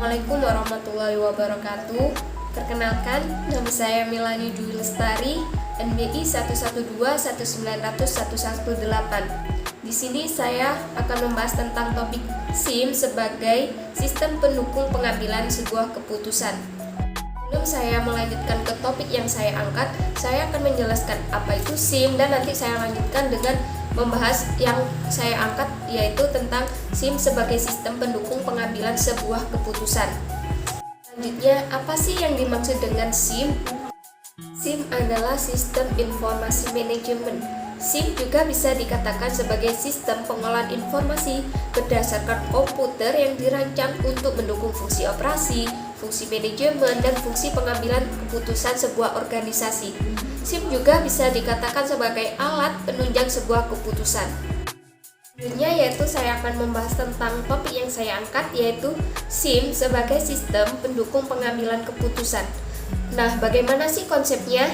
Assalamualaikum warahmatullahi wabarakatuh. Perkenalkan, nama saya Milani Dwi Lestari, NBI 11219001118. Di sini saya akan membahas tentang topik SIM sebagai sistem pendukung pengambilan sebuah keputusan. Sebelum saya melanjutkan ke topik yang saya angkat, saya akan menjelaskan apa itu SIM dan nanti saya lanjutkan dengan membahas yang saya angkat, yaitu tentang SIM sebagai sistem pendukung pengambilan sebuah keputusan. Selanjutnya, apa sih yang dimaksud dengan SIM? SIM adalah sistem informasi manajemen. SIM juga bisa dikatakan sebagai sistem pengolahan informasi berdasarkan komputer yang dirancang untuk mendukung fungsi operasi, fungsi manajemen, dan fungsi pengambilan keputusan sebuah organisasi. SIM juga bisa dikatakan sebagai alat penunjang sebuah keputusan. Selanjutnya yaitu saya akan membahas tentang topik yang saya angkat, yaitu SIM sebagai sistem pendukung pengambilan keputusan. Nah, bagaimana sih konsepnya?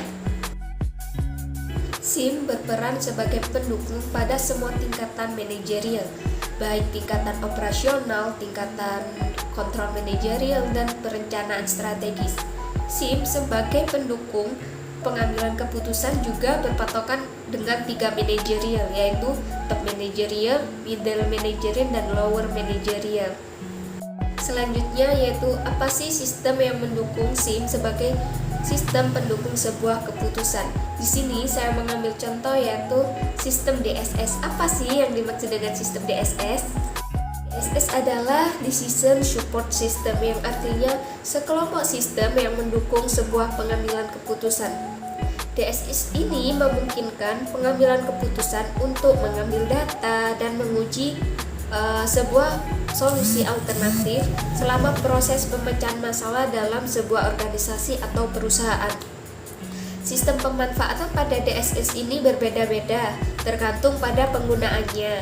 SIM berperan sebagai pendukung pada semua tingkatan manajerial, baik tingkatan operasional, tingkatan kontrol manajerial, dan perencanaan strategis. SIM sebagai pendukung pengambilan keputusan juga berpatokan dengan 3 manajerial, yaitu top manajerial, middle manajerial, dan lower manajerial. Selanjutnya yaitu apa sih sistem yang mendukung SIM sebagai sistem pendukung sebuah keputusan. Di sini saya mengambil contoh yaitu sistem DSS. Apa sih yang dimaksud dengan sistem DSS? DSS adalah Decision Support System, yang artinya sekelompok sistem yang mendukung sebuah pengambilan keputusan. DSS ini memungkinkan pengambilan keputusan untuk mengambil data dan menguji sebuah solusi alternatif selama proses pemecahan masalah dalam sebuah organisasi atau perusahaan. Sistem pemanfaatan pada DSS ini berbeda-beda tergantung pada penggunaannya.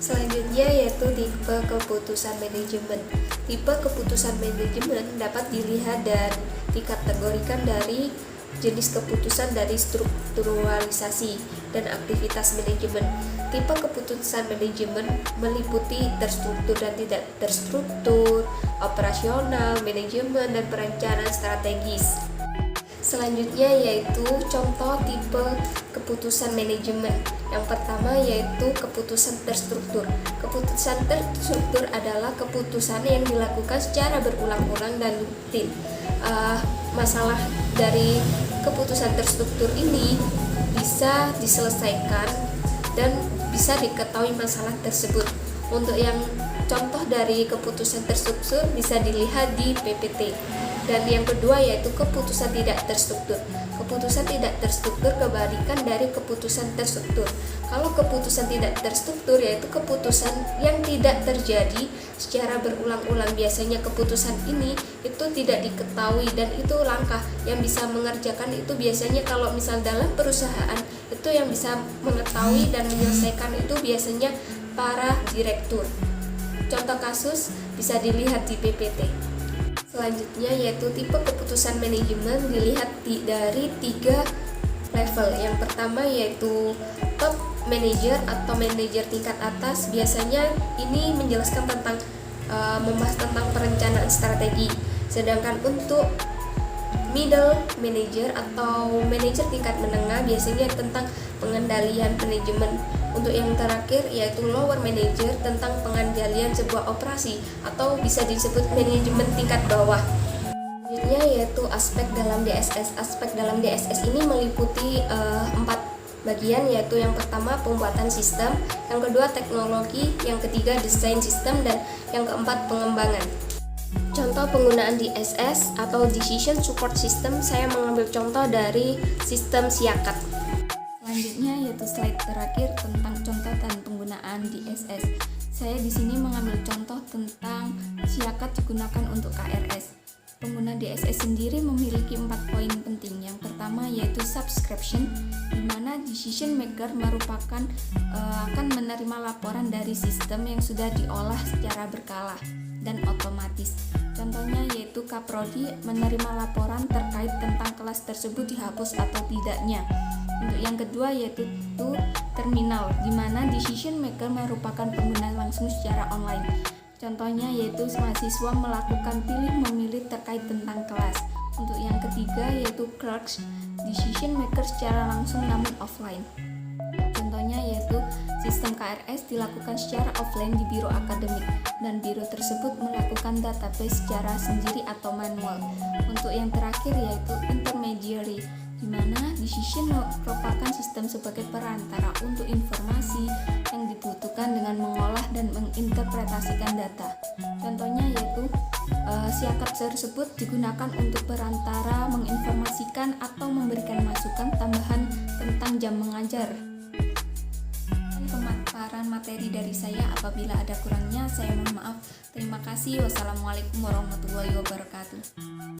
Selanjutnya yaitu tipe keputusan manajemen. Tipe keputusan manajemen dapat dilihat dan dikategorikan dari jenis keputusan dari strukturalisasi dan aktivitas manajemen. Tipe keputusan manajemen meliputi terstruktur dan tidak terstruktur, operasional, manajemen, dan perencanaan strategis. Selanjutnya yaitu contoh tipe keputusan manajemen. Yang pertama yaitu keputusan terstruktur. Keputusan terstruktur adalah keputusan yang dilakukan secara berulang-ulang dan rutin. Masalah dari keputusan terstruktur ini bisa diselesaikan dan bisa diketahui masalah tersebut. Untuk yang contoh dari keputusan terstruktur bisa dilihat di PPT. Dan yang kedua yaitu keputusan tidak terstruktur. Keputusan tidak terstruktur kebalikan dari keputusan terstruktur. Kalau keputusan tidak terstruktur yaitu keputusan yang tidak terjadi secara berulang-ulang. Biasanya keputusan ini itu tidak diketahui, dan itu langkah yang bisa mengerjakan itu biasanya kalau misal dalam perusahaan itu yang bisa mengetahui dan menyelesaikan itu biasanya para direktur. Contoh kasus bisa dilihat di PPT. Selanjutnya yaitu tipe keputusan manajemen dilihat dari 3 level. Yang pertama yaitu top manager atau manajer tingkat atas. Biasanya ini menjelaskan tentang membahas tentang perencanaan strategi. Sedangkan untuk middle manager atau manajer tingkat menengah biasanya tentang pengendalian manajemen. Untuk yang terakhir yaitu lower manager tentang pengendalian sebuah operasi atau bisa disebut manajemen tingkat bawah. Selanjutnya yaitu aspek dalam DSS. Aspek dalam DSS ini meliputi 4 bagian, yaitu yang pertama pembuatan sistem, yang kedua teknologi, yang ketiga desain sistem, dan yang keempat pengembangan. Contoh penggunaan DSS atau Decision Support System, saya mengambil contoh dari sistem SIACAT. Selanjutnya yaitu slide terakhir tentang contoh dan penggunaan DSS. Saya di sini mengambil contoh tentang SIACAT digunakan untuk KRS. Pengguna DSS sendiri memiliki 4 poin penting. Yang pertama yaitu subscription, di mana decision maker merupakan akan menerima laporan dari sistem yang sudah diolah secara berkala dan otomatis. Contohnya yaitu Kaprodi menerima laporan terkait tentang kelas tersebut dihapus atau tidaknya. Untuk yang kedua yaitu terminal, di mana decision maker merupakan pengguna langsung secara online. Contohnya yaitu mahasiswa melakukan pilih memilih terkait tentang kelas. Untuk yang ketiga yaitu clerks, decision maker secara langsung namun offline. Contohnya yaitu sistem KRS dilakukan secara offline di biro akademik dan biro tersebut melakukan database secara sendiri atau manual. Untuk yang terakhir yaitu intermediary, di mana decision merupakan sistem sebagai perantara untuk informasi yang dibutuhkan dengan mengolah dan menginterpretasikan data. Contohnya yaitu siakat tersebut digunakan untuk perantara menginformasikan atau memberikan masukan tambahan tentang jam mengajar. Pemaparan materi dari saya, apabila ada kurangnya saya mohon maaf. Terima kasih. Wassalamualaikum warahmatullahi wabarakatuh.